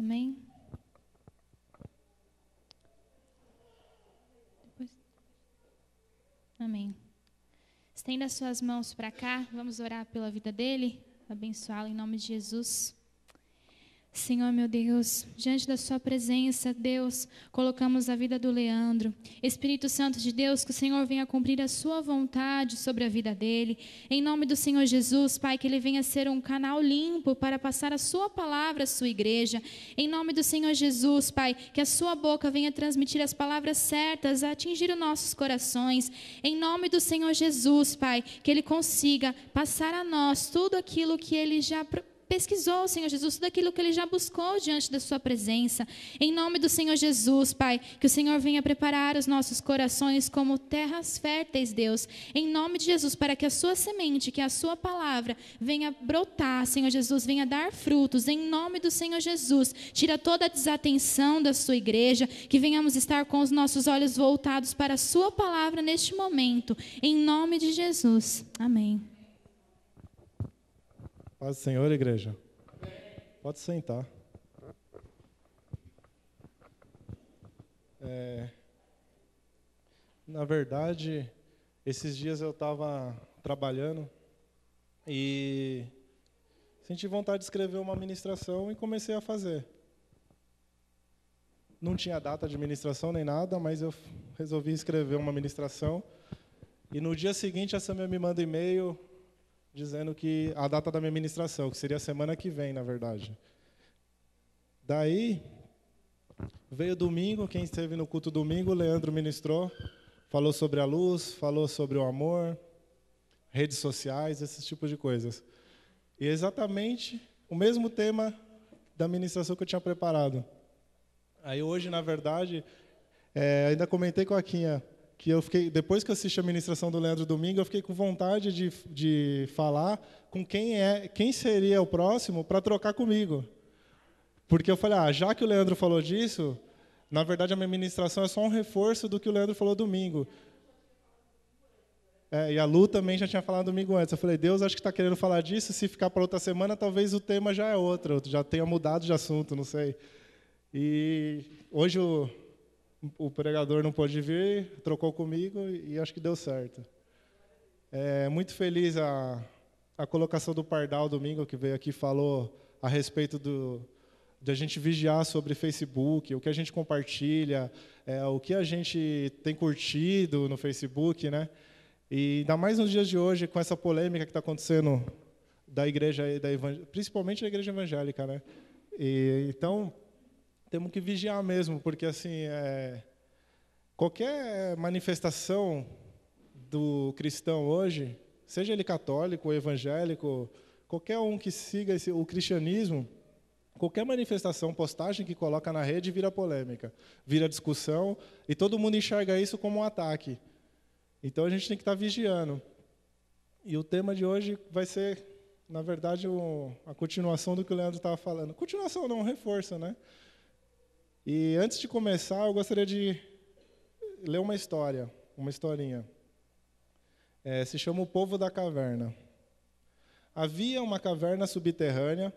Amém. Amém. Estenda suas mãos para cá, vamos orar pela vida dele, abençoá-lo em nome de Jesus. Senhor, meu Deus, diante da sua presença, Deus, colocamos a vida do Leandro. Espírito Santo de Deus, que o Senhor venha cumprir a sua vontade sobre a vida dele. Em nome do Senhor Jesus, Pai, que ele venha ser um canal limpo para passar a sua palavra à sua igreja. Em nome do Senhor Jesus, Pai, que a sua boca venha transmitir as palavras certas, a atingir os nossos corações. Em nome do Senhor Jesus, Pai, que ele consiga passar a nós tudo aquilo que ele já pesquisou, Senhor Jesus, tudo aquilo que ele já buscou diante da sua presença. Em nome do Senhor Jesus, Pai, que o Senhor venha preparar os nossos corações como terras férteis, Deus. Em nome de Jesus, para que a sua semente, que a sua palavra venha brotar, Senhor Jesus, venha dar frutos. Em nome do Senhor Jesus, tira toda a desatenção da sua igreja, que venhamos estar com os nossos olhos voltados para a sua palavra neste momento. Em nome de Jesus. Amém. Paz do Senhor, igreja. Pode sentar. Na verdade, esses dias eu estava trabalhando e senti vontade de escrever uma ministração e comecei a fazer. Não tinha data de ministração nem nada, mas eu resolvi escrever uma ministração. E no dia seguinte, a Samia me manda e-mail dizendo que a data da minha ministração, que seria a semana que vem, na verdade. Daí, veio domingo, quem esteve no culto domingo, o Leandro ministrou, falou sobre a luz, falou sobre o amor, redes sociais, esses tipos de coisas. E exatamente o mesmo tema da ministração que eu tinha preparado. Aí hoje, na verdade, ainda comentei com a Quinha, que eu fiquei, depois que eu assisti a ministração do Leandro domingo, eu fiquei com vontade de falar com quem seria o próximo para trocar comigo. Porque eu falei, já que o Leandro falou disso, na verdade a minha ministração é só um reforço do que o Leandro falou domingo. E a Lu também já tinha falado domingo antes. Eu falei, Deus, acho que está querendo falar disso, se ficar para outra semana, talvez o tema já é outro, já tenha mudado de assunto, não sei. E hoje o pregador não pôde vir, trocou comigo e acho que deu certo. Muito feliz a colocação do Pardal domingo, que veio aqui e falou a respeito de a gente vigiar sobre Facebook, o que a gente compartilha, o que a gente tem curtido no Facebook, né? E ainda mais nos dias de hoje, com essa polêmica que está acontecendo da igreja, principalmente da igreja evangélica, né? Então, temos que vigiar mesmo, porque assim, qualquer manifestação do cristão hoje, seja ele católico ou evangélico, qualquer um que siga o cristianismo, qualquer manifestação, postagem que coloca na rede vira polêmica, vira discussão, e todo mundo enxerga isso como um ataque. Então a gente tem que estar vigiando. E o tema de hoje vai ser, na verdade, a continuação do que o Leandro estava falando. Continuação não, um reforço, né? E antes de começar, eu gostaria de ler uma historinha. Se chama O Povo da Caverna. Havia uma caverna subterrânea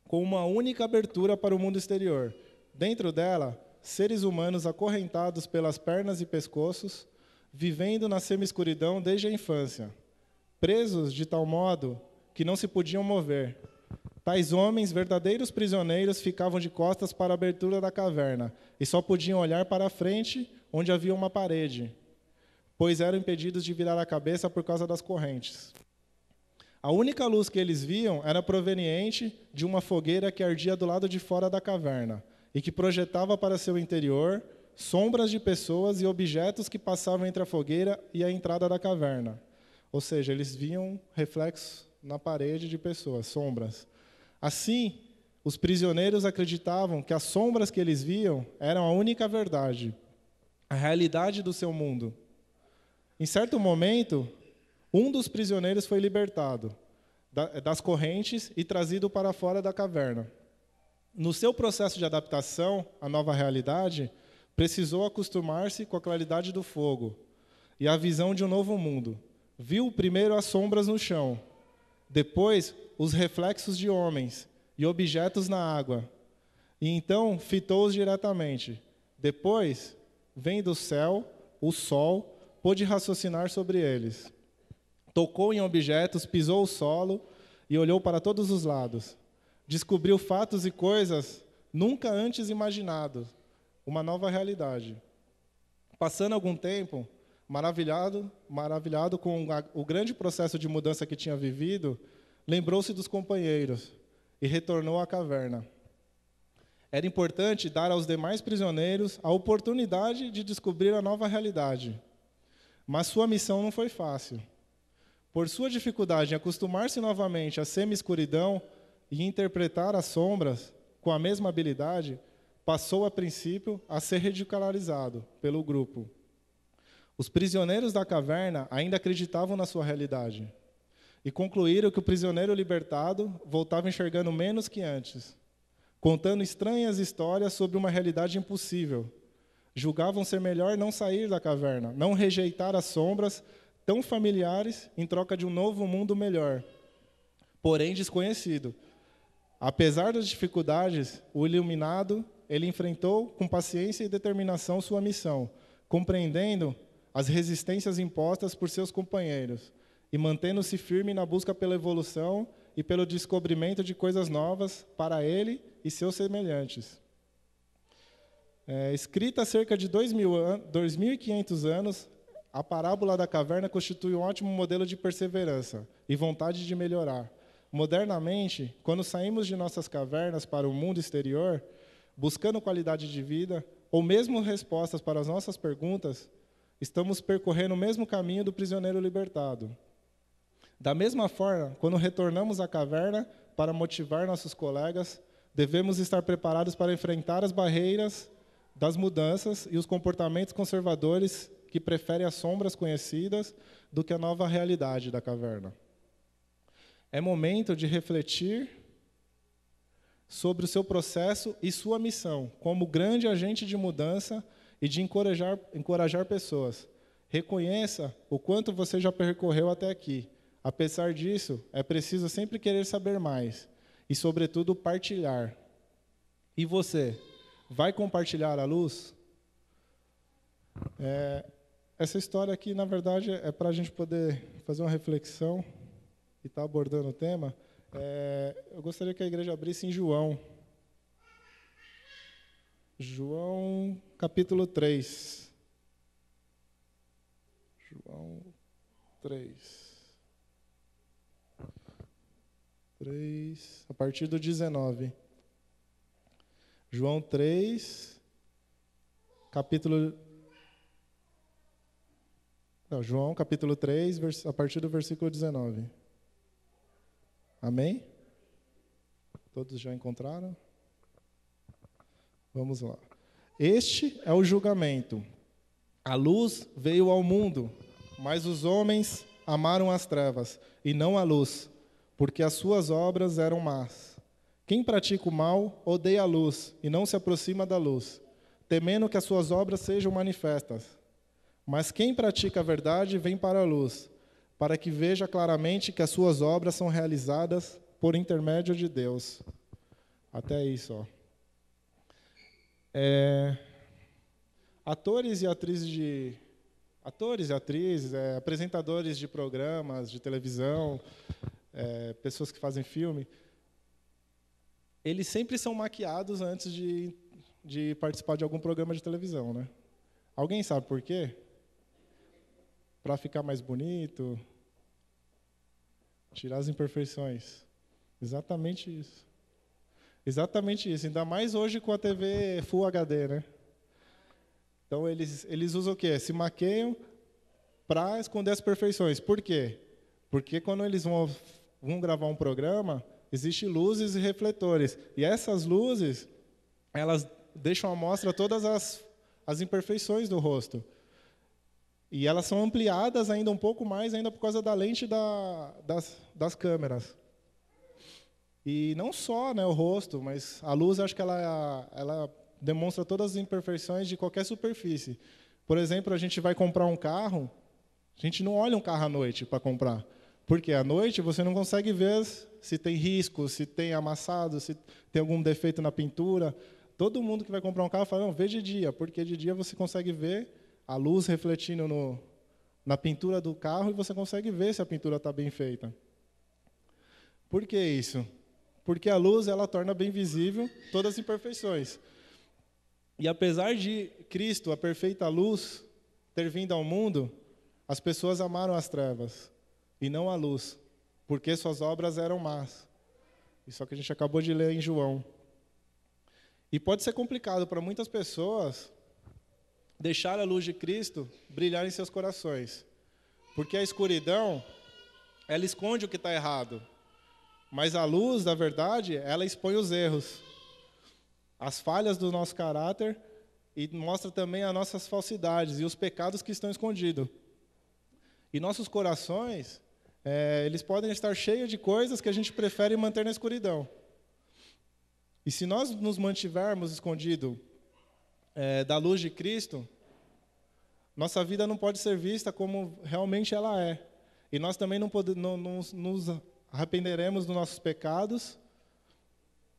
com uma única abertura para o mundo exterior. Dentro dela, seres humanos acorrentados pelas pernas e pescoços, vivendo na semi-escuridão desde a infância, presos de tal modo que não se podiam mover. Tais homens, verdadeiros prisioneiros, ficavam de costas para a abertura da caverna e só podiam olhar para a frente, onde havia uma parede, pois eram impedidos de virar a cabeça por causa das correntes. A única luz que eles viam era proveniente de uma fogueira que ardia do lado de fora da caverna e que projetava para seu interior sombras de pessoas e objetos que passavam entre a fogueira e a entrada da caverna. Ou seja, eles viam reflexos na parede de pessoas, sombras. Assim, os prisioneiros acreditavam que as sombras que eles viam eram a única verdade, a realidade do seu mundo. Em certo momento, um dos prisioneiros foi libertado das correntes e trazido para fora da caverna. No seu processo de adaptação à nova realidade, precisou acostumar-se com a claridade do fogo e a visão de um novo mundo. Viu primeiro as sombras no chão, depois os reflexos de homens e objetos na água. E então fitou-os diretamente. Depois, vem do céu o sol, pôde raciocinar sobre eles. Tocou em objetos, pisou o solo e olhou para todos os lados. Descobriu fatos e coisas nunca antes imaginados, uma nova realidade. Passando algum tempo, maravilhado com o grande processo de mudança que tinha vivido, lembrou-se dos companheiros e retornou à caverna. Era importante dar aos demais prisioneiros a oportunidade de descobrir a nova realidade. Mas sua missão não foi fácil. Por sua dificuldade em acostumar-se novamente à semi-escuridão e interpretar as sombras com a mesma habilidade, passou, a princípio, a ser ridicularizado pelo grupo. Os prisioneiros da caverna ainda acreditavam na sua realidade e concluíram que o prisioneiro libertado voltava enxergando menos que antes, contando estranhas histórias sobre uma realidade impossível. Julgavam ser melhor não sair da caverna, não rejeitar as sombras tão familiares em troca de um novo mundo melhor, porém desconhecido. Apesar das dificuldades, o iluminado, ele enfrentou com paciência e determinação sua missão, compreendendo as resistências impostas por seus companheiros e mantendo-se firme na busca pela evolução e pelo descobrimento de coisas novas para ele e seus semelhantes. Escrita há cerca de 2.500 anos, a parábola da caverna constitui um ótimo modelo de perseverança e vontade de melhorar. Modernamente, quando saímos de nossas cavernas para o mundo exterior, buscando qualidade de vida ou mesmo respostas para as nossas perguntas, estamos percorrendo o mesmo caminho do prisioneiro libertado. Da mesma forma, quando retornamos à caverna para motivar nossos colegas, devemos estar preparados para enfrentar as barreiras das mudanças e os comportamentos conservadores que preferem as sombras conhecidas do que a nova realidade da caverna. É momento de refletir sobre o seu processo e sua missão como grande agente de mudança e de encorajar pessoas. Reconheça o quanto você já percorreu até aqui. Apesar disso, é preciso sempre querer saber mais e, sobretudo, partilhar. E você, vai compartilhar a luz? Essa história aqui, na verdade, é para a gente poder fazer uma reflexão e estar abordando o tema. Eu gostaria que a igreja abrisse em João. João, capítulo 3. João 3. 3, a partir do 19. João 3, João capítulo 3, a partir do versículo 19. Amém? Todos já encontraram? Vamos lá. Este é o julgamento. A luz veio ao mundo, mas os homens amaram as trevas e não a luz, porque as suas obras eram más. Quem pratica o mal odeia a luz e não se aproxima da luz, temendo que as suas obras sejam manifestas. Mas quem pratica a verdade vem para a luz, para que veja claramente que as suas obras são realizadas por intermédio de Deus. Até isso, ó. Atores e atrizes, apresentadores de programas de televisão, pessoas que fazem filme, eles sempre são maquiados antes de participar de algum programa de televisão, né? Alguém sabe por quê? Para ficar mais bonito, tirar as imperfeições. Exatamente isso. Exatamente isso. Ainda mais hoje com a TV Full HD, né? Então, eles usam o quê? Se maqueiam para esconder as perfeições. Por quê? Porque quando eles vão gravar um programa, existem luzes e refletores. E essas luzes, elas deixam à mostra todas as imperfeições do rosto. E elas são ampliadas ainda um pouco mais, ainda por causa da lente das câmeras. E não só, né, o rosto, mas a luz, acho que ela demonstra todas as imperfeições de qualquer superfície. Por exemplo, a gente vai comprar um carro, a gente não olha um carro à noite para comprar. Porque à noite você não consegue ver se tem risco, se tem amassado, se tem algum defeito na pintura. Todo mundo que vai comprar um carro fala, não, vê de dia, porque de dia você consegue ver a luz refletindo na pintura do carro e você consegue ver se a pintura está bem feita. Por que isso? Porque a luz ela torna bem visível todas as imperfeições. E apesar de Cristo, a perfeita luz, ter vindo ao mundo, as pessoas amaram as trevas e não a luz, porque suas obras eram más. Isso é o que a gente acabou de ler em João. E pode ser complicado para muitas pessoas deixar a luz de Cristo brilhar em seus corações, porque a escuridão, ela esconde o que está errado, mas a luz, da verdade, ela expõe os erros, as falhas do nosso caráter e mostra também as nossas falsidades e os pecados que estão escondidos. E nossos corações, eles podem estar cheios de coisas que a gente prefere manter na escuridão. E se nós nos mantivermos escondidos da luz de Cristo, nossa vida não pode ser vista como realmente ela é. E nós também não nos arrependeremos dos nossos pecados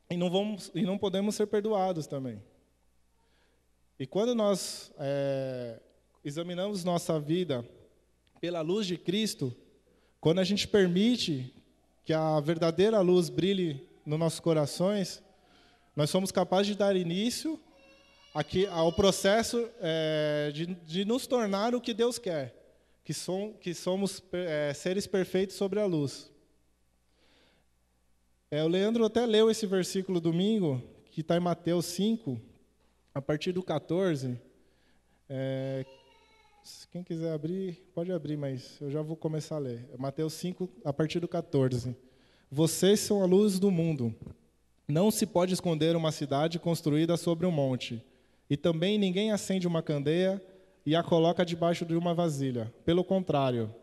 e não podemos ser perdoados também. E quando nós examinamos nossa vida pela luz de Cristo, quando a gente permite que a verdadeira luz brilhe nos nossos corações, nós somos capazes de dar início ao processo de nos tornar o que Deus quer, que somos seres perfeitos sobre a luz. O Leandro até leu esse versículo domingo, que está em Mateus 5, a partir do 14. Quem quiser abrir, pode abrir, mas eu já vou começar a ler. Mateus 5, a partir do 14. Vocês são a luz do mundo. Não se pode esconder uma cidade construída sobre um monte. E também ninguém acende uma candeia e a coloca debaixo de uma vasilha. Pelo contrário,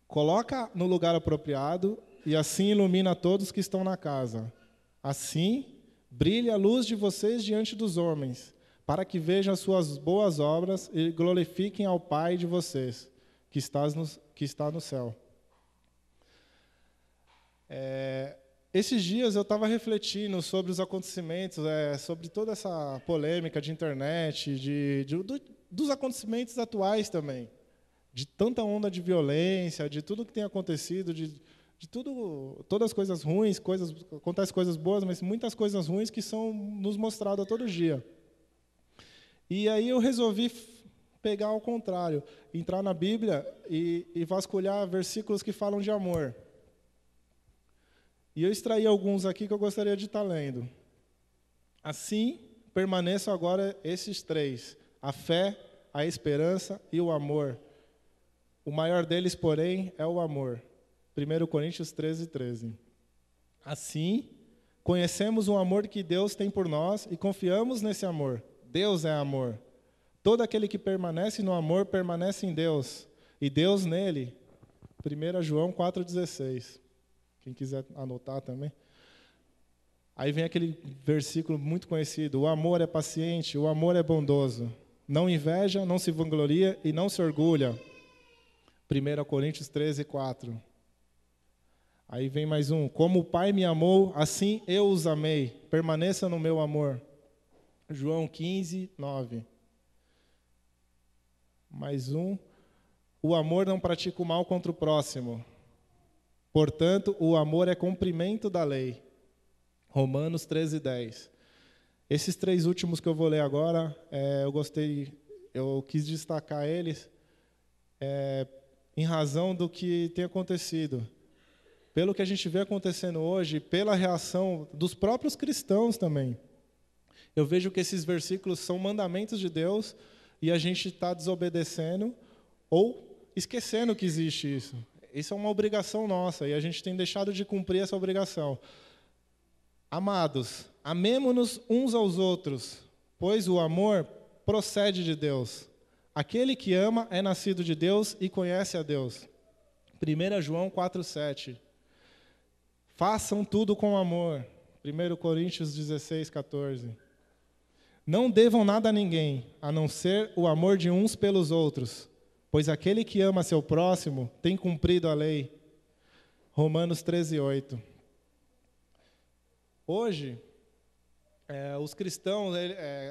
coloca no lugar apropriado e assim ilumina todos que estão na casa. Assim, brilhe a luz de vocês diante dos homens, para que vejam as suas boas obras e glorifiquem ao Pai de vocês, que está no céu. Esses dias eu estava refletindo sobre os acontecimentos, sobre toda essa polêmica de internet, dos acontecimentos atuais também, de tanta onda de violência, de tudo que tem acontecido, de todas as coisas ruins, acontecem coisas boas, mas muitas coisas ruins que são nos mostradas todo dia. E aí eu resolvi pegar ao contrário, entrar na Bíblia e vasculhar versículos que falam de amor. E eu extraí alguns aqui que eu gostaria de estar lendo. Assim, permaneçam agora esses três: a fé, a esperança e o amor. O maior deles, porém, é o amor. 1 Coríntios 13, 13. Assim, conhecemos o amor que Deus tem por nós e confiamos nesse amor. Deus é amor. Todo aquele que permanece no amor permanece em Deus, e Deus nele. 1 João 4,16. Quem quiser anotar também. Aí vem aquele versículo muito conhecido: o amor é paciente, o amor é bondoso. Não inveja, não se vangloria e não se orgulha. 1 Coríntios 13, 4. Aí vem mais um: como o Pai me amou, assim eu os amei. Permaneça no meu amor. João 15, 9. Mais um: o amor não pratica o mal contra o próximo. Portanto, o amor é cumprimento da lei. Romanos 13, 10. Esses três últimos que eu vou ler agora, eu quis destacar eles em razão do que tem acontecido. Pelo que a gente vê acontecendo hoje, pela reação dos próprios cristãos também. Eu vejo que esses versículos são mandamentos de Deus e a gente está desobedecendo ou esquecendo que existe isso. Isso é uma obrigação nossa e a gente tem deixado de cumprir essa obrigação. Amados, amemo-nos uns aos outros, pois o amor procede de Deus. Aquele que ama é nascido de Deus e conhece a Deus. 1 João 4,7. Façam tudo com amor. 1 Coríntios 16, 14. Não devam nada a ninguém, a não ser o amor de uns pelos outros, pois aquele que ama seu próximo tem cumprido a lei. Romanos 13:8. Hoje, os cristãos,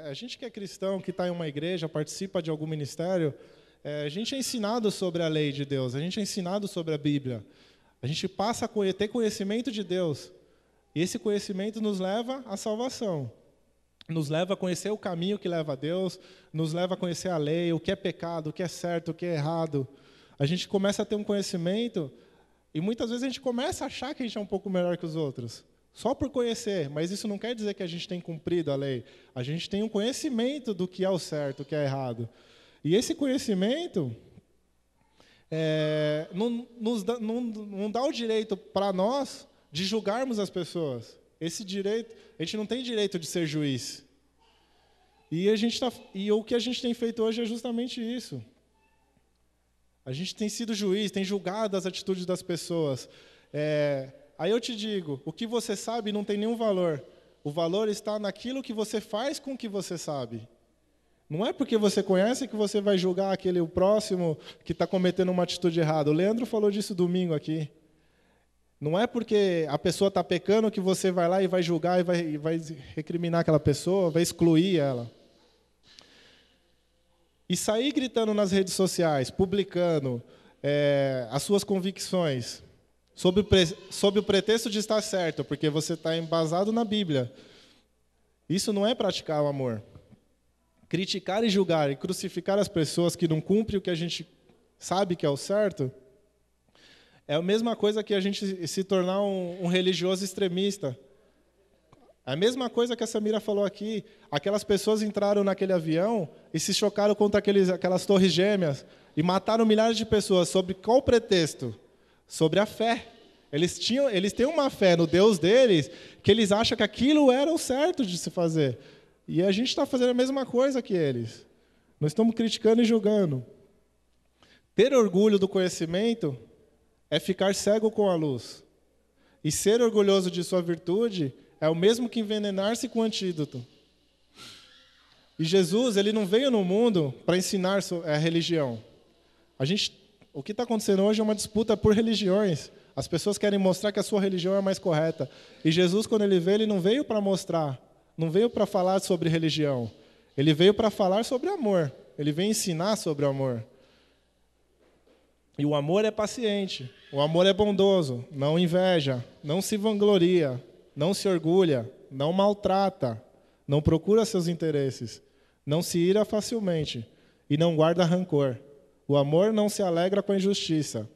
a gente que é cristão, que está em uma igreja, participa de algum ministério, a gente é ensinado sobre a lei de Deus, a gente é ensinado sobre a Bíblia. A gente passa a ter conhecimento de Deus. E esse conhecimento nos leva à salvação. Nos leva a conhecer o caminho que leva a Deus, nos leva a conhecer a lei, o que é pecado, o que é certo, o que é errado. A gente começa a ter um conhecimento e muitas vezes a gente começa a achar que a gente é um pouco melhor que os outros. Só por conhecer, mas isso não quer dizer que a gente tem cumprido a lei. A gente tem um conhecimento do que é o certo, o que é errado. E esse conhecimento não dá o direito para nós de julgarmos as pessoas. Esse direito, a gente não tem direito de ser juiz. E o que a gente tem feito hoje é justamente isso. A gente tem sido juiz, tem julgado as atitudes das pessoas. Aí eu te digo, o que você sabe não tem nenhum valor. O valor está naquilo que você faz com o que você sabe. Não é porque você conhece que você vai julgar o próximo que está cometendo uma atitude errada. O Leandro falou disso domingo aqui. Não é porque a pessoa está pecando que você vai lá e vai julgar e vai recriminar aquela pessoa, vai excluir ela. E sair gritando nas redes sociais, publicando as suas convicções, sob o pretexto de estar certo, porque você está embasado na Bíblia. Isso não é praticar o amor. Criticar e julgar e crucificar as pessoas que não cumprem o que a gente sabe que é o certo, é a mesma coisa que a gente se tornar um religioso extremista. É a mesma coisa que a Samira falou aqui. Aquelas pessoas entraram naquele avião e se chocaram contra aquelas torres gêmeas e mataram milhares de pessoas. Sobre qual pretexto? Sobre a fé. Eles têm uma fé no Deus deles que eles acham que aquilo era o certo de se fazer. E a gente está fazendo a mesma coisa que eles. Nós estamos criticando e julgando. Ter orgulho do conhecimento é ficar cego com a luz. E ser orgulhoso de sua virtude é o mesmo que envenenar-se com antídoto. E Jesus, ele não veio no mundo para ensinar a religião. O que está acontecendo hoje é uma disputa por religiões. As pessoas querem mostrar que a sua religião é a mais correta. E Jesus, quando ele veio, ele não veio para mostrar, não veio para falar sobre religião. Ele veio para falar sobre amor. Ele veio ensinar sobre o amor. E o amor é paciente. O amor é bondoso. Não inveja. Não se vangloria. Não se orgulha. Não maltrata. Não procura seus interesses. Não se ira facilmente. E não guarda rancor. O amor não se alegra com a injustiça.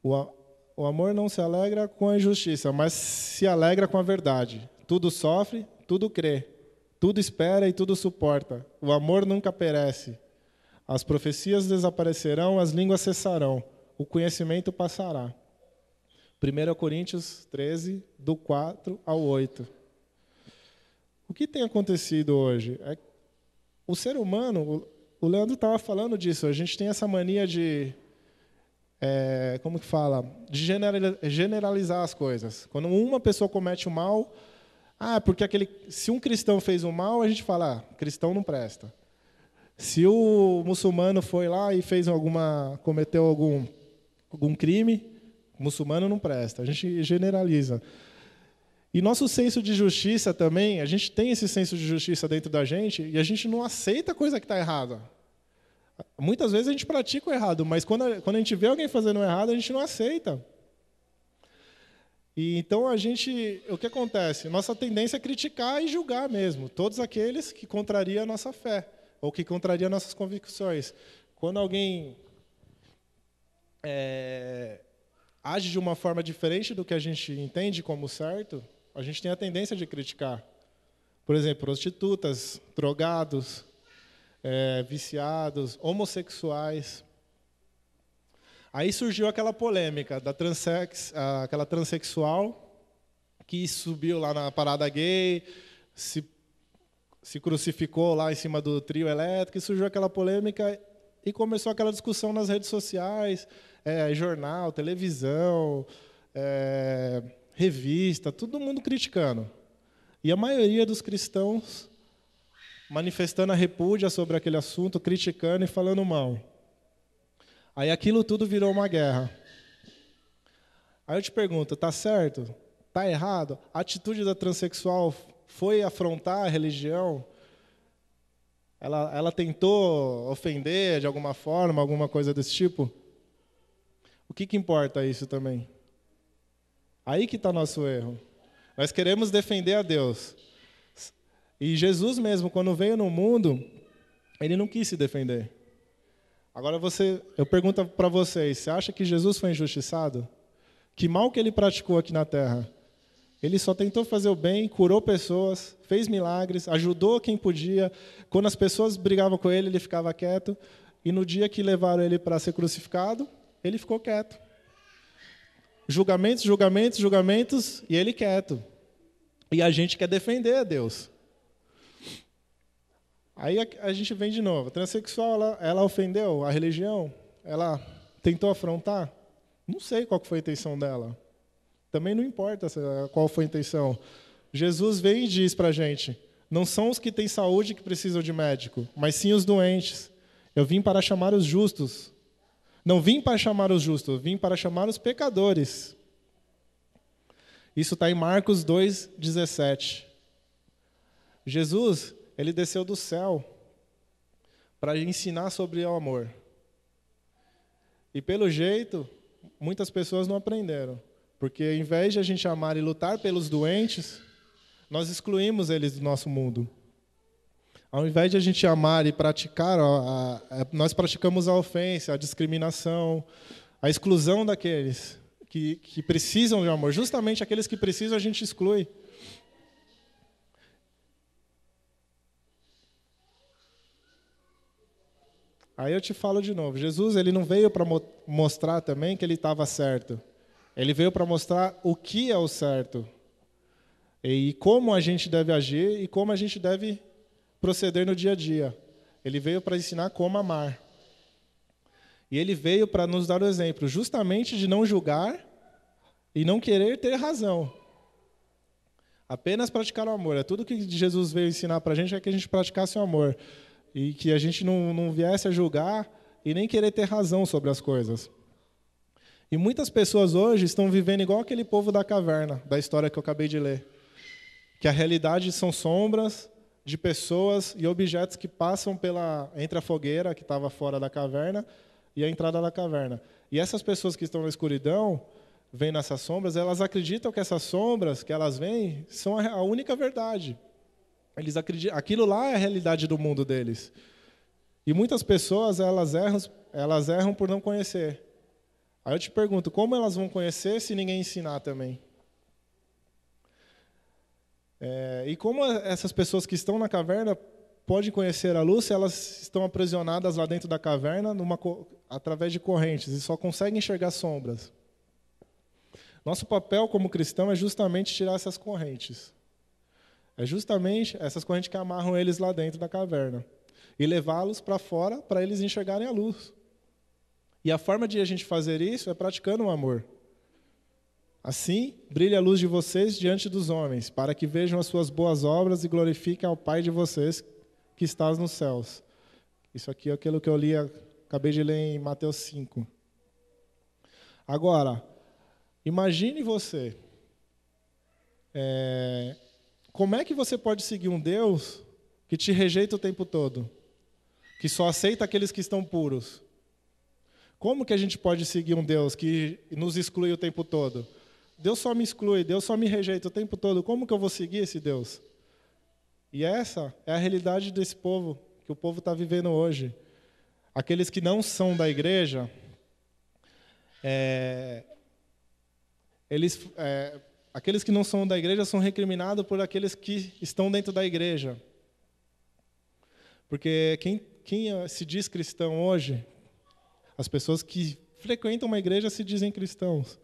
O amor não se alegra com a injustiça, mas se alegra com a verdade. Tudo sofre, tudo crê, tudo espera e tudo suporta. O amor nunca perece. As profecias desaparecerão, as línguas cessarão, o conhecimento passará. 1 Coríntios 13, do 4 ao 8. O que tem acontecido hoje? O ser humano, o Leandro estava falando disso, a gente tem essa mania de... como que fala? De generalizar as coisas. Quando uma pessoa comete o mal, porque se um cristão fez o mal, a gente fala, cristão não presta. Se o muçulmano foi lá e cometeu algum crime, o muçulmano não presta. A gente generaliza. E nosso senso de justiça também, a gente tem esse senso de justiça dentro da gente e a gente não aceita a coisa que está errada. Muitas vezes a gente pratica o errado, mas quando a gente vê alguém fazendo o errado, a gente não aceita. E então o que acontece? Nossa tendência é criticar e julgar mesmo, todos aqueles que contrariam a nossa fé, ou que contrariam nossas convicções. Quando alguém age de uma forma diferente do que a gente entende como certo, a gente tem a tendência de criticar. Por exemplo, prostitutas, drogados, viciados, homossexuais. Aí surgiu aquela polêmica aquela transexual que subiu lá na parada gay, se crucificou lá em cima do trio elétrico, e surgiu aquela polêmica e começou aquela discussão nas redes sociais, jornal, televisão, revista, todo mundo criticando. E a maioria dos cristãos manifestando a repúdia sobre aquele assunto, criticando e falando mal. Aí aquilo tudo virou uma guerra. Aí eu te pergunto, está certo? Está errado? A atitude da transexual foi afrontar a religião? Ela tentou ofender de alguma forma, alguma coisa desse tipo? O que importa isso também? Aí que está nosso erro. Nós queremos defender a Deus. E Jesus mesmo, quando veio no mundo, ele não quis se defender. Agora eu pergunto para vocês, você acha que Jesus foi injustiçado? Que mal que ele praticou aqui na Terra? Ele só tentou fazer o bem, curou pessoas, fez milagres, ajudou quem podia. Quando as pessoas brigavam com ele ficava quieto. E no dia que levaram ele para ser crucificado, ele ficou quieto. Julgamentos, julgamentos, julgamentos, e ele quieto. E a gente quer defender a Deus. Aí a gente vem de novo. A transexual, ela ofendeu a religião? Ela tentou afrontar? Não sei qual foi a intenção dela. Também não importa qual foi a intenção. Jesus vem e diz para a gente, não são os que têm saúde que precisam de médico, mas sim os doentes. Eu vim para chamar os justos. Não vim para chamar os justos, eu vim para chamar os pecadores. Isso está em Marcos 2,17. Jesus, ele desceu do céu para ensinar sobre o amor. E pelo jeito, muitas pessoas não aprenderam. Porque ao invés de a gente amar e lutar pelos doentes, nós excluímos eles do nosso mundo. Ao invés de a gente amar e praticar, nós praticamos a ofensa, a discriminação, a exclusão daqueles que precisam de amor. Justamente aqueles que precisam a gente exclui. Aí eu te falo de novo, Jesus ele não veio para mostrar também que ele estava certo. Ele veio para mostrar o que é o certo. E como a gente deve agir e como a gente deve proceder no dia a dia. Ele veio para ensinar como amar. E ele veio para nos dar o exemplo, justamente de não julgar e não querer ter razão. Apenas praticar o amor. É tudo que Jesus veio ensinar para a gente, é que a gente praticasse o amor. E que a gente não viesse a julgar e nem querer ter razão sobre as coisas. E muitas pessoas hoje estão vivendo igual aquele povo da caverna, da história que eu acabei de ler. Que a realidade são sombras de pessoas e objetos que passam entre a fogueira, que estava fora da caverna, e a entrada da caverna. E essas pessoas que estão na escuridão, vendo essas sombras, elas acreditam que essas sombras que elas veem são a única verdade. Eles acreditam, aquilo lá é a realidade do mundo deles. E muitas pessoas, elas erram por não conhecer. Aí eu te pergunto, como elas vão conhecer se ninguém ensinar também? E como essas pessoas que estão na caverna podem conhecer a luz se elas estão aprisionadas lá dentro da caverna através de correntes e só conseguem enxergar sombras? Nosso papel como cristão é justamente tirar essas correntes. É justamente essas correntes que amarram eles lá dentro da caverna e levá-los para fora para eles enxergarem a luz. E a forma de a gente fazer isso é praticando o amor. Assim, brilhe a luz de vocês diante dos homens, para que vejam as suas boas obras e glorifiquem ao Pai de vocês que está nos céus. Isso aqui é aquilo que eu acabei de ler em Mateus 5. Agora, imagine você. Como é que você pode seguir um Deus que te rejeita o tempo todo? Que só aceita aqueles que estão puros? Como que a gente pode seguir um Deus que nos exclui o tempo todo? Deus só me exclui, Deus só me rejeita o tempo todo. Como que eu vou seguir esse Deus? E essa é a realidade desse povo, que o povo está vivendo hoje. Aqueles que não são da igreja, aqueles que não são da igreja são recriminados por aqueles que estão dentro da igreja. Porque quem se diz cristão hoje, as pessoas que frequentam uma igreja se dizem cristãos.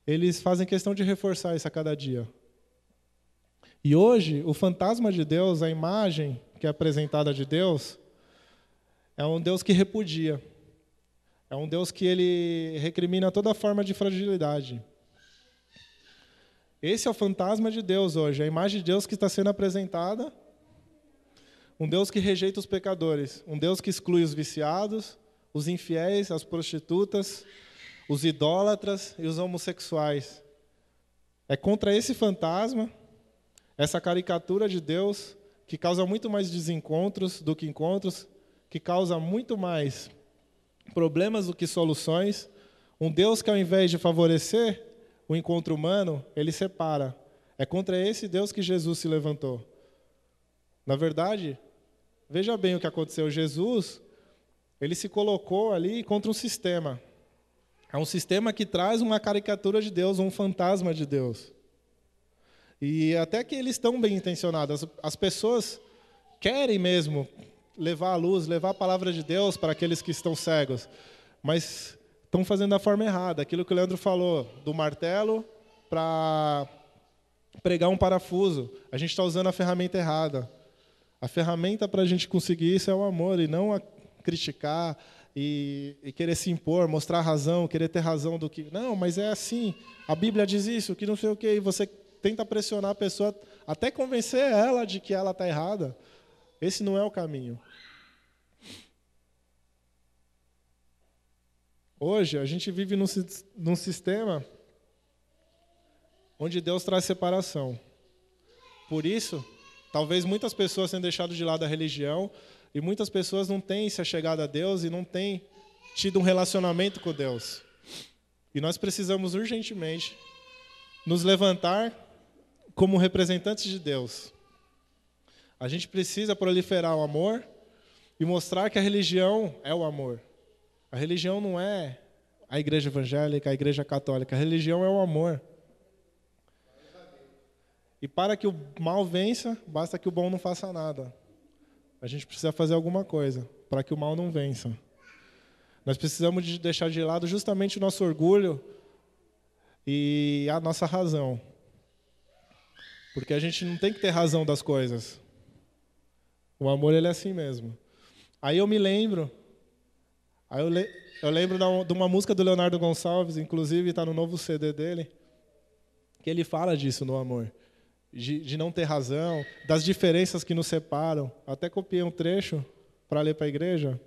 Eles fazem questão de reforçar isso a cada dia. E hoje, o fantasma de Deus, a imagem que é apresentada de Deus, é um Deus que repudia. É um Deus que ele recrimina toda forma de fragilidade. Esse é o fantasma de Deus hoje, a imagem de Deus que está sendo apresentada. Um Deus que rejeita os pecadores, um Deus que exclui os viciados, os infiéis, as prostitutas, os idólatras e os homossexuais. É contra esse fantasma, essa caricatura de Deus, que causa muito mais desencontros do que encontros, que causa muito mais problemas do que soluções. Um Deus que, ao invés de favorecer o encontro humano, ele separa. É contra esse Deus que Jesus se levantou. Na verdade, veja bem o que aconteceu. Jesus, ele se colocou ali contra um sistema. É um sistema que traz uma caricatura de Deus, um fantasma de Deus. E até que eles estão bem intencionados. As pessoas querem mesmo levar a luz, levar a palavra de Deus para aqueles que estão cegos. Mas estão fazendo da forma errada. Aquilo que o Leandro falou, do martelo para pregar um parafuso. A gente está usando a ferramenta errada. A ferramenta para a gente conseguir isso é o amor, e não a criticar e querer se impor, mostrar razão, querer ter razão do que... Não, mas é assim, a Bíblia diz isso, que não sei o quê, e você tenta pressionar a pessoa até convencer ela de que ela está errada. Esse não é o caminho. Hoje, a gente vive num sistema onde Deus traz separação. Por isso, talvez muitas pessoas tenham deixado de lado a religião e muitas pessoas não têm se achegado a Deus e não têm tido um relacionamento com Deus. E nós precisamos urgentemente nos levantar como representantes de Deus. A gente precisa proliferar o amor e mostrar que a religião é o amor. A religião não é a igreja evangélica, a igreja católica. A religião é o amor. E para que o mal vença, basta que o bom não faça nada. A gente precisa fazer alguma coisa para que o mal não vença. Nós precisamos de deixar de lado justamente o nosso orgulho e a nossa razão. Porque a gente não tem que ter razão das coisas. O amor, ele é assim mesmo. Aí eu me lembro... Eu lembro de uma música do Leonardo Gonçalves, inclusive está no novo CD dele, que ele fala disso no amor. De não ter razão, das diferenças que nos separam. Até copiei um trecho para ler para a igreja.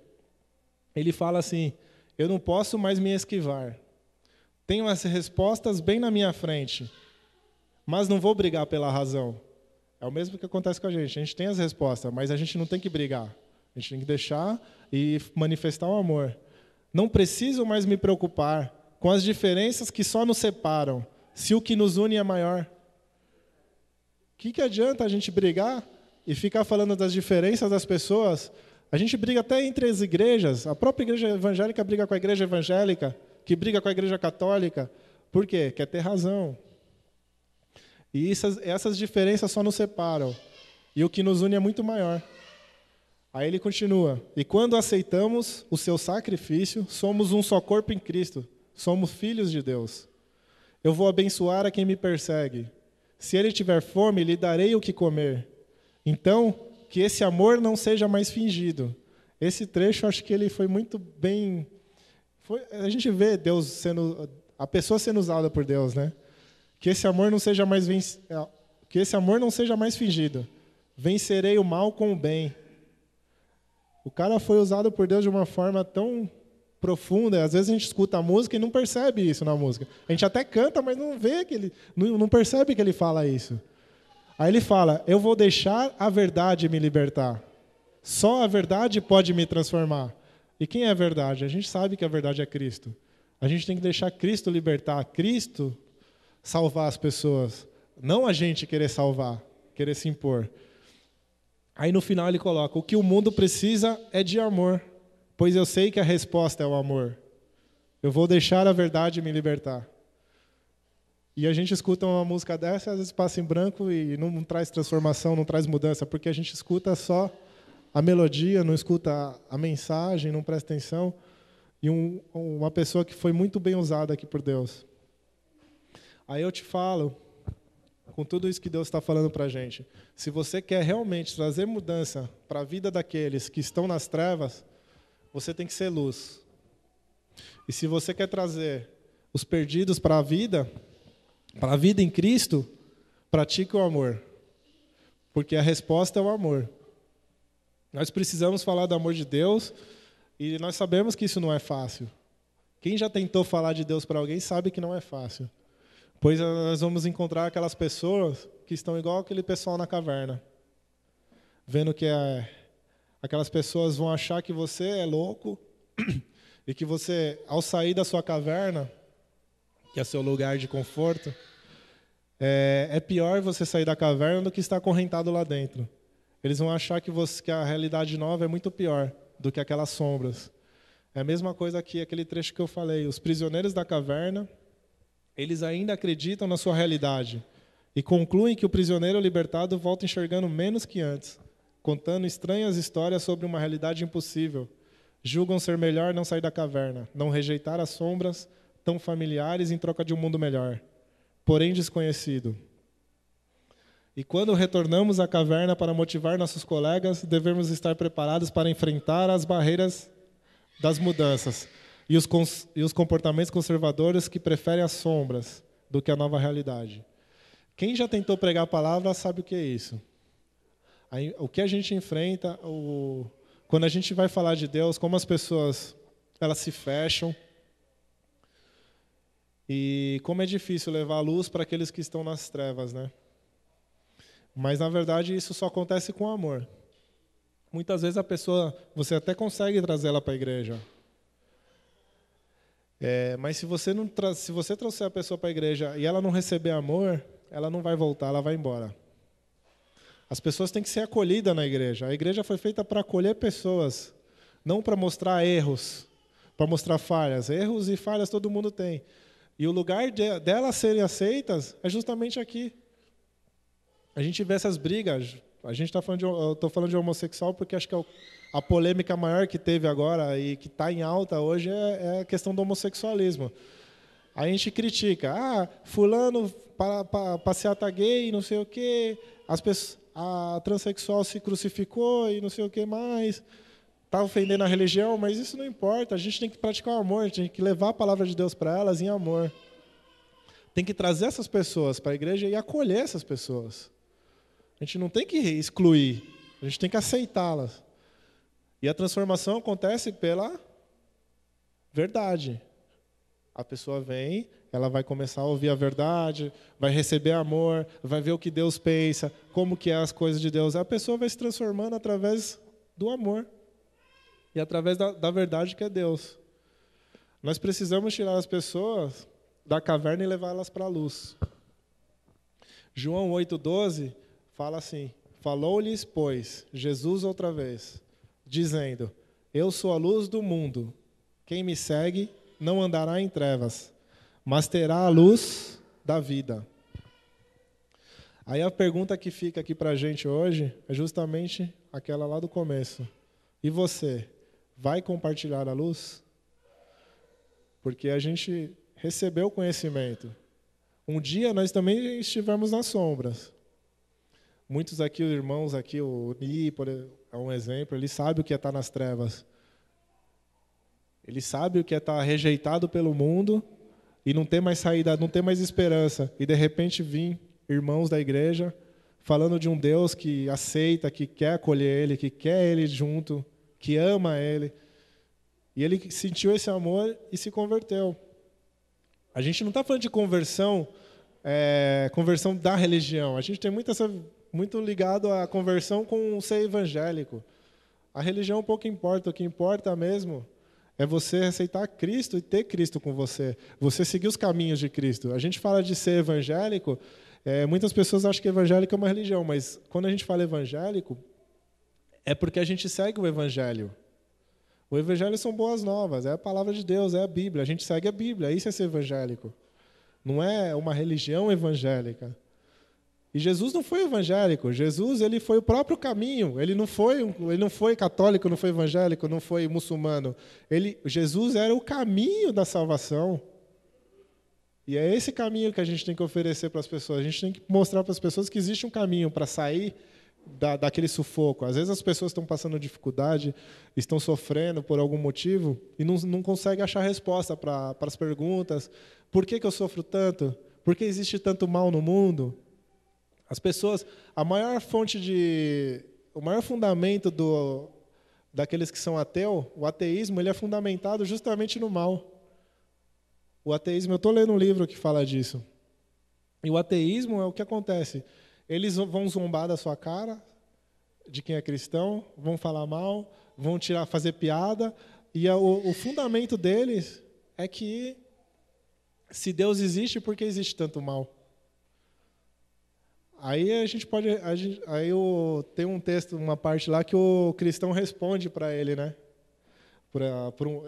Ele fala assim: eu não posso mais me esquivar. Tenho as respostas bem na minha frente, mas não vou brigar pela razão. É o mesmo que acontece com a gente. A gente tem as respostas, mas a gente não tem que brigar. A gente tem que deixar e manifestar o amor. Não preciso mais me preocupar com as diferenças que só nos separam, se o que nos une é maior. O que adianta a gente brigar e ficar falando das diferenças das pessoas? A gente briga até entre as igrejas. A própria igreja evangélica briga com a igreja evangélica, que briga com a igreja católica. Por quê? Quer ter razão. E essas diferenças só nos separam. E o que nos une é muito maior. Aí ele continua: e quando aceitamos o seu sacrifício, somos um só corpo em Cristo. Somos filhos de Deus. Eu vou abençoar a quem me persegue. Se ele tiver fome, lhe darei o que comer. Então, que esse amor não seja mais fingido. Esse trecho, acho que ele foi muito bem... a gente vê Deus a pessoa sendo usada por Deus, né? Que esse amor não seja mais fingido. Vencerei o mal com o bem. O cara foi usado por Deus de uma forma tão profunda. Às vezes a gente escuta a música e não percebe isso na música. A gente até canta, mas não vê não percebe que ele fala isso. Aí ele fala: eu vou deixar a verdade me libertar. Só a verdade pode me transformar. E quem é a verdade? A gente sabe que a verdade é Cristo. A gente tem que deixar Cristo libertar, Cristo salvar as pessoas. Não a gente querer salvar, querer se impor. Aí no final ele coloca: o que o mundo precisa é de amor, pois eu sei que a resposta é o amor. Eu vou deixar a verdade me libertar. E a gente escuta uma música dessa, às vezes passa em branco e não traz transformação, não traz mudança, porque a gente escuta só a melodia, não escuta a mensagem, não presta atenção. E uma pessoa que foi muito bem usada aqui por Deus. Aí eu te falo, com tudo isso que Deus está falando para a gente, se você quer realmente trazer mudança para a vida daqueles que estão nas trevas, você tem que ser luz. E se você quer trazer os perdidos para a vida em Cristo, pratique o amor. Porque a resposta é o amor. Nós precisamos falar do amor de Deus e nós sabemos que isso não é fácil. Quem já tentou falar de Deus para alguém sabe que não é fácil. Pois nós vamos encontrar aquelas pessoas que estão igual aquele pessoal na caverna. Vendo que aquelas pessoas vão achar que você é louco e que você, ao sair da sua caverna, que é seu lugar de conforto, é pior você sair da caverna do que estar acorrentado lá dentro. Eles vão achar que a realidade nova é muito pior do que aquelas sombras. É a mesma coisa aqui, aquele trecho que eu falei. Os prisioneiros da caverna, eles ainda acreditam na sua realidade e concluem que o prisioneiro libertado volta enxergando menos que antes, contando estranhas histórias sobre uma realidade impossível. Julgam ser melhor não sair da caverna, não rejeitar as sombras tão familiares em troca de um mundo melhor, porém desconhecido. E quando retornamos à caverna para motivar nossos colegas, devemos estar preparados para enfrentar as barreiras das mudanças e os comportamentos conservadores que preferem as sombras do que a nova realidade. Quem já tentou pregar a palavra sabe o que é isso. O que a gente enfrenta, quando a gente vai falar de Deus, como as pessoas elas se fecham, e como é difícil levar a luz para aqueles que estão nas trevas, né? Mas, na verdade, isso só acontece com amor. Muitas vezes a pessoa, você até consegue trazer ela para a igreja. Mas se você trouxer a pessoa para a igreja e ela não receber amor, ela não vai voltar, ela vai embora. As pessoas têm que ser acolhidas na igreja. A igreja foi feita para acolher pessoas, não para mostrar erros, para mostrar falhas. Erros e falhas todo mundo tem. E o lugar delas serem aceitas é justamente aqui. A gente vê essas brigas. Eu estou falando de homossexual porque acho que a polêmica maior que teve agora e que está em alta hoje é a questão do homossexualismo. A gente critica, fulano passeata gay, não sei o quê, a transexual se crucificou e não sei o que mais, está ofendendo a religião, mas isso não importa, a gente tem que praticar o amor, a gente tem que levar a palavra de Deus para elas em amor. Tem que trazer essas pessoas para a igreja e acolher essas pessoas. A gente não tem que excluir, a gente tem que aceitá-las. E a transformação acontece pela verdade. A pessoa vem, ela vai começar a ouvir a verdade, vai receber amor, vai ver o que Deus pensa, como que é as coisas de Deus. A pessoa vai se transformando através do amor e através da verdade que é Deus. Nós precisamos tirar as pessoas da caverna e levá-las para a luz. João 8,12 fala assim: falou-lhes, pois, Jesus outra vez, dizendo: eu sou a luz do mundo. Quem me segue não andará em trevas, mas terá a luz da vida. Aí a pergunta que fica aqui para a gente hoje é justamente aquela lá do começo. E você, vai compartilhar a luz? Porque a gente recebeu conhecimento. Um dia nós também estivemos nas sombras. Muitos aqui, os irmãos aqui, o Ni, é um exemplo, ele sabe o que é estar nas trevas. Ele sabe o que é estar rejeitado pelo mundo e não ter mais saída, não ter mais esperança. E de repente vir irmãos da igreja falando de um Deus que aceita, que quer acolher ele, que quer ele junto, que ama ele. E ele sentiu esse amor e se converteu. A gente não está falando de conversão, conversão da religião. A gente tem muito ligado à conversão com ser evangélico. A religião pouco importa, o que importa mesmo é você aceitar Cristo e ter Cristo com você. Você seguir os caminhos de Cristo. A gente fala de ser evangélico, muitas pessoas acham que evangélico é uma religião, mas quando a gente fala evangélico, é porque a gente segue o evangelho. O evangelho são boas novas, é a palavra de Deus, é a Bíblia. A gente segue a Bíblia, isso é ser evangélico. Não é uma religião evangélica. E Jesus não foi evangélico. Jesus, ele foi o próprio caminho. Ele não foi católico, não foi evangélico, não foi muçulmano. Jesus era o caminho da salvação. E é esse caminho que a gente tem que oferecer para as pessoas. A gente tem que mostrar para as pessoas que existe um caminho para sair daquele sufoco. Às vezes as pessoas estão passando dificuldade, estão sofrendo por algum motivo e não conseguem achar resposta para as perguntas. Por que eu sofro tanto? Por que existe tanto mal no mundo? As pessoas, o maior fundamento daqueles que são ateus, o ateísmo, ele é fundamentado justamente no mal. O ateísmo, eu estou lendo um livro que fala disso. E o ateísmo é o que acontece. Eles vão zombar da sua cara, de quem é cristão, vão falar mal, vão fazer piada. E o fundamento deles é que se Deus existe, por que existe tanto mal? Aí a gente pode, tem um texto, uma parte lá que o cristão responde para ele, né?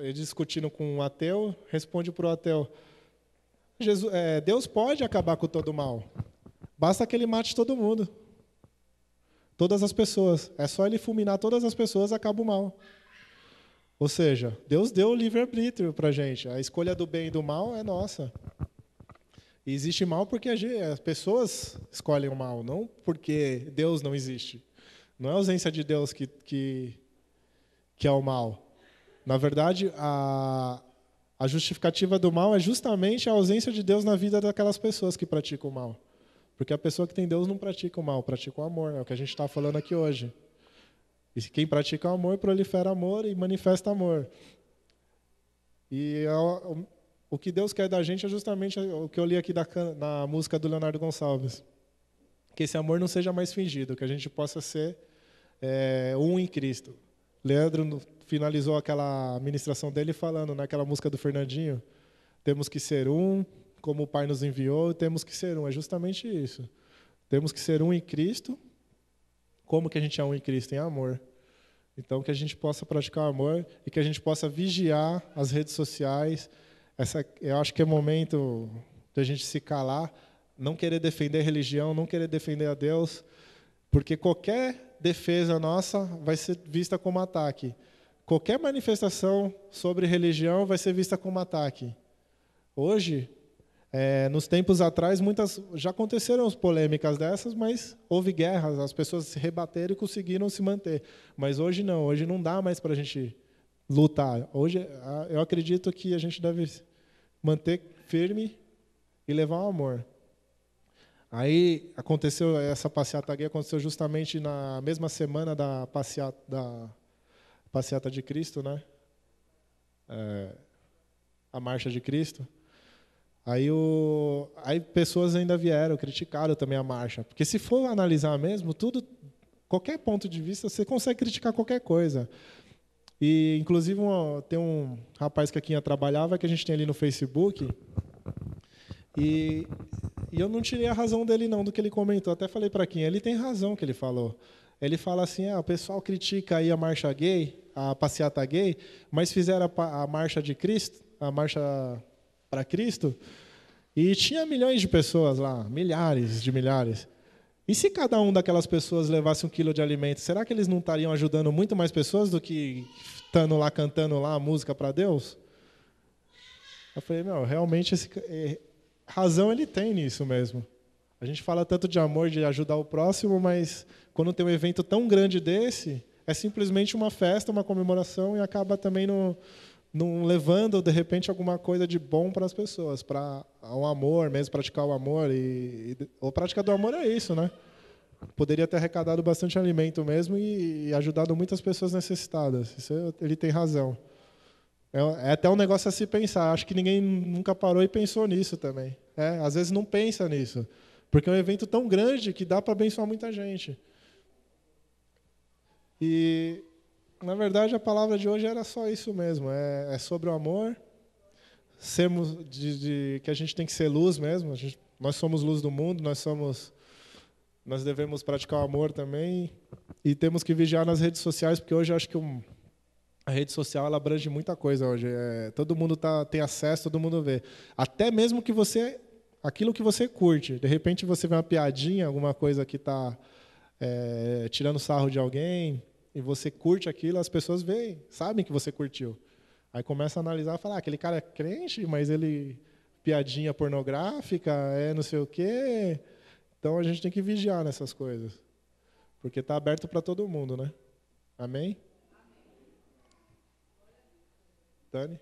Ele discutindo com um ateu, responde para o ateu: Deus pode acabar com todo o mal. Basta que ele mate todo mundo, todas as pessoas. É só ele fulminar todas as pessoas, acaba o mal. Ou seja, Deus deu o livre-arbítrio para a gente. A escolha do bem e do mal é nossa. E existe mal porque as pessoas escolhem o mal, não porque Deus não existe. Não é a ausência de Deus que é o mal. Na verdade, a justificativa do mal é justamente a ausência de Deus na vida daquelas pessoas que praticam o mal. Porque a pessoa que tem Deus não pratica o mal, pratica o amor. É o que a gente está falando aqui hoje. E quem pratica o amor, prolifera amor e manifesta amor. E o que Deus quer da gente é justamente o que eu li aqui na música do Leonardo Gonçalves. Que esse amor não seja mais fingido, que a gente possa ser um em Cristo. Leandro finalizou aquela ministração dele falando, naquela música do Fernandinho, temos que ser um, como o Pai nos enviou, temos que ser um. É justamente isso. Temos que ser um em Cristo. Como que a gente é um em Cristo? Em amor. Então, que a gente possa praticar o amor e que a gente possa vigiar as redes sociais. Eu acho que é momento de a gente se calar, não querer defender a religião, não querer defender a Deus, porque qualquer defesa nossa vai ser vista como ataque. Qualquer manifestação sobre religião vai ser vista como ataque. Hoje, nos tempos atrás, já aconteceram polêmicas dessas, mas houve guerras, as pessoas se rebateram e conseguiram se manter. Mas hoje não dá mais para a gente lutar. Hoje, eu acredito que a gente deve manter firme e levar o amor. Aí aconteceu essa passeata gay, aconteceu justamente na mesma semana da passeata de Cristo, né? A marcha de Cristo. Aí pessoas ainda vieram, criticaram também a marcha. Porque se for analisar mesmo, qualquer ponto de vista, você consegue criticar qualquer coisa. E, inclusive, tem um rapaz que aqui trabalhava, que a gente tem ali no Facebook, e eu não tirei a razão dele, não, do que ele comentou. Até falei para quem, ele tem razão que ele falou. Ele fala assim, o pessoal critica aí a marcha gay, a passeata gay, mas fizeram a marcha de Cristo, a marcha para Cristo, e tinha milhões de pessoas lá, milhares de milhares. E se cada um daquelas pessoas levasse 1 quilo de alimento, será que eles não estariam ajudando muito mais pessoas do que estando lá, cantando lá a música para Deus? Eu falei, realmente razão ele tem nisso mesmo. A gente fala tanto de amor, de ajudar o próximo, mas quando tem um evento tão grande desse, é simplesmente uma festa, uma comemoração, e acaba também não levando, de repente, alguma coisa de bom para as pessoas, para um amor mesmo, praticar o amor. A prática do amor é isso, né? Poderia ter arrecadado bastante alimento mesmo e ajudado muitas pessoas necessitadas. Isso ele tem razão. É até um negócio a se pensar. Acho que ninguém nunca parou e pensou nisso também. Às vezes não pensa nisso, porque é um evento tão grande que dá para abençoar muita gente. E, na verdade, a palavra de hoje era só isso mesmo. É sobre o amor. Que a gente tem que ser luz mesmo. Nós somos luz do mundo, nós devemos praticar o amor também. E temos que vigiar nas redes sociais, porque hoje eu acho que a rede social ela abrange muita coisa hoje. Todo mundo tem acesso, todo mundo vê. Até mesmo aquilo que você curte. De repente você vê uma piadinha, alguma coisa que está tirando sarro de alguém, e você curte aquilo, as pessoas veem, sabem que você curtiu. Aí começa a analisar e falar, aquele cara é crente, mas ele piadinha pornográfica, não sei o quê. Então a gente tem que vigiar nessas coisas. Porque está aberto para todo mundo, né? Amém? Dani?